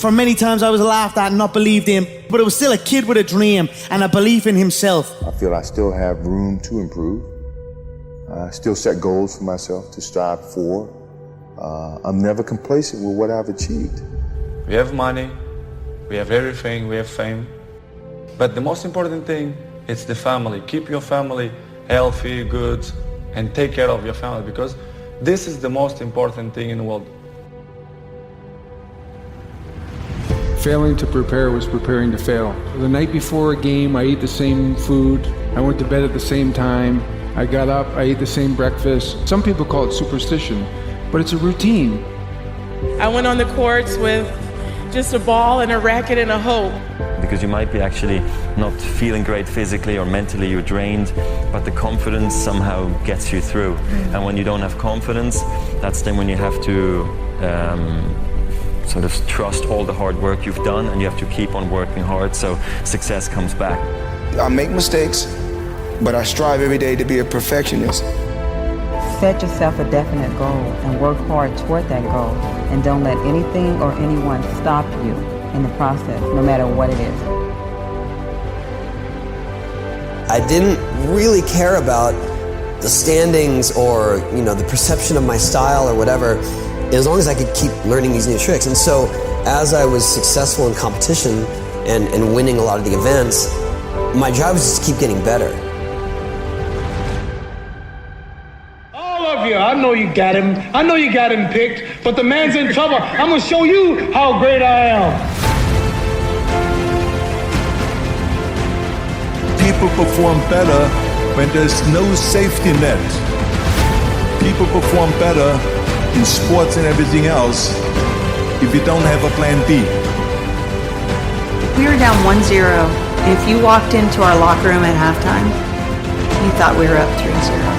For many times I was laughed at and not believed in, but it was still a kid with a dream and a belief in himself. I feel I still have room to improve. I still set goals for myself to strive for. I'm never complacent with what I've achieved. We have money, we have everything, we have fame. But the most important thing is the family. Keep your family healthy, good, and take care of your family, because this is the most important thing in the world. Failing to prepare was preparing to fail. The night before a game, I ate the same food. I went to bed at the same time. I got up, I ate the same breakfast. Some people call it superstition, but it's a routine. I went on the courts with just a ball and a racket and a hope. Because you might be actually not feeling great physically or mentally, you're drained, but the confidence somehow gets you through. And when you don't have confidence, that's then when you have to sort of trust all the hard work you've done, and you have to keep on working hard so success comes back. I make mistakes, but I strive every day to be a perfectionist. Set yourself a definite goal and work hard toward that goal, and don't let anything or anyone stop you in the process, no matter what it is. I didn't really care about the standings or, the perception of my style or whatever, as long as I could keep learning these new tricks. And so as I was successful in competition and winning a lot of the events, my job was just to keep getting better. I know you got him. I know you got him picked, but the man's in trouble. I'm gonna show you how great I am. People perform better when there's no safety net. People perform better in sports and everything else if you don't have a plan B. We were down 1-0. If you walked into our locker room at halftime, you thought we were up 3-0.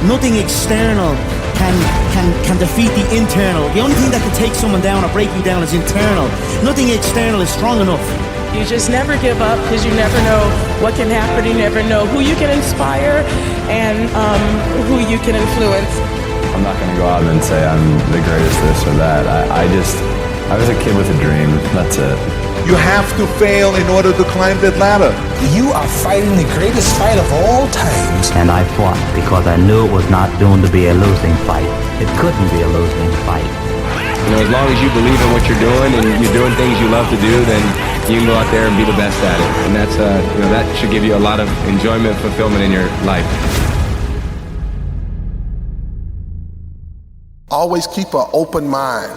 Nothing external can defeat the internal. The only thing that can take someone down or break you down is internal. Nothing external is strong enough. You just never give up, because you never know what can happen. You never know who you can inspire and who you can influence. I'm not going to go out and say I'm the greatest this or that. I was a kid with a dream. That's it. You have to fail in order to climb that ladder. You are fighting the greatest fight of all times. And I fought because I knew it was not doomed to be a losing fight. It couldn't be a losing fight. As long as you believe in what you're doing and you're doing things you love to do, then you can go out there and be the best at it. And that's, that should give you a lot of enjoyment, fulfillment in your life. Always keep an open mind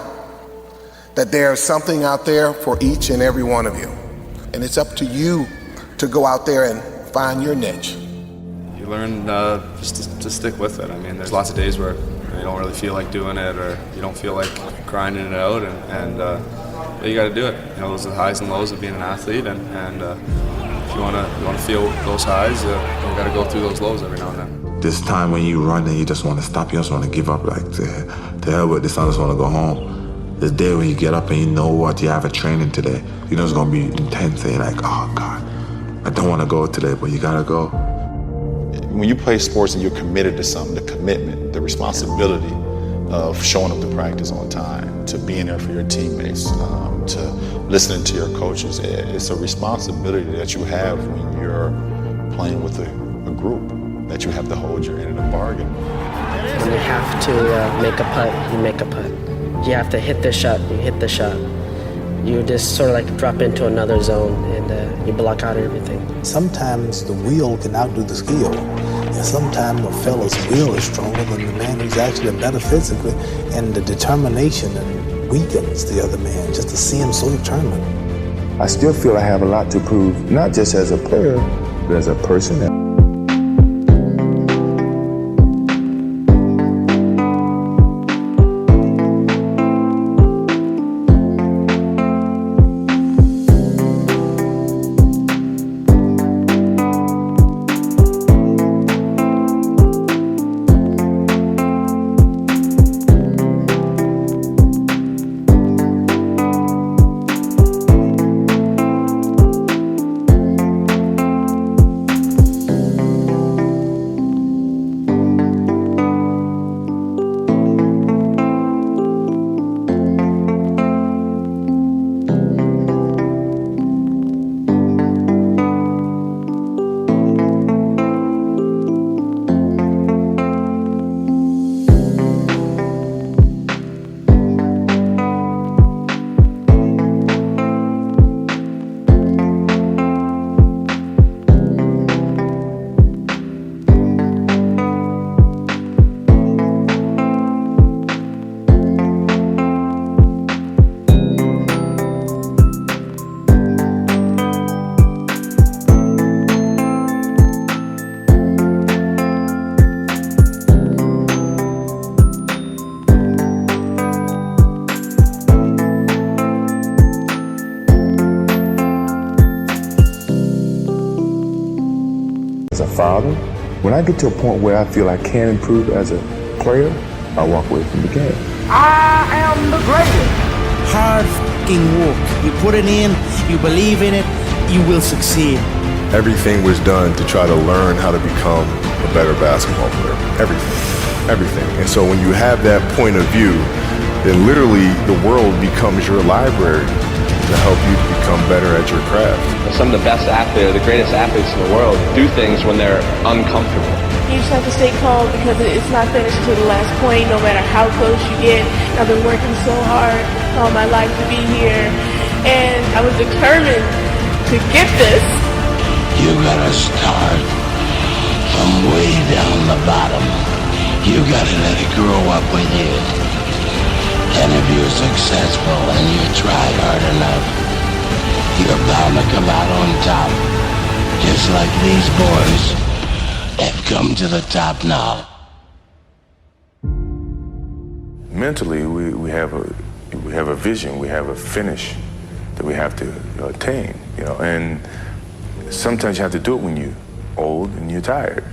that there's something out there for each and every one of you. And it's up to you to go out there and find your niche. You learn just to stick with it. I mean, there's lots of days where you don't really feel like doing it, or you don't feel like grinding it out, and you got to do it. Those are the highs and lows of being an athlete, and if you want to feel those highs, you got to go through those lows every now and then. This time when you run and you just want to stop, you just want to give up, like, to hell with this, I just want to go home. This day when you get up and you know what you have a training today, you know it's gonna be intense, and you're like, oh God, I don't want to go today, but you gotta go. When you play sports and you're committed to something, the commitment, the responsibility of showing up to practice on time, to being there for your teammates, to listening to your coaches, it's a responsibility that you have when you're playing with a group, that you have to hold your end of the bargain. When you have to make a putt, you make a putt. You have to hit the shot, you hit the shot. You just sort of like drop into another zone, and you block out everything. Sometimes the will can outdo the skill. And sometimes a fella's will is stronger than the man who's actually better physically, and the determination weakens the other man just to see him so determined. I still feel I have a lot to prove, not just as a player, but as a person. father. When I get to a point where I feel I can improve as a player, I walk away from the game. I am the greatest. Hard fucking work. You put it in, you believe in it, you will succeed. Everything was done to try to learn how to become a better basketball player. Everything. And so when you have that point of view, then literally the world becomes your library to help you become better at your craft. Some of the best athletes, the greatest athletes in the world, do things when they're uncomfortable. You just have to stay calm because it's not finished to the last point, no matter how close you get. I've been working so hard all my life to be here, and I was determined to get this. You gotta start from way down the bottom. You gotta let it grow up with you. And if you're successful and you try hard enough, you're bound to come out on top. Just like these boys have come to the top now. Mentally, we have a vision, we have a finish that we have to attain, and sometimes you have to do it when you're old and you're tired.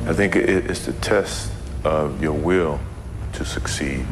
I think it's the test of your will to succeed.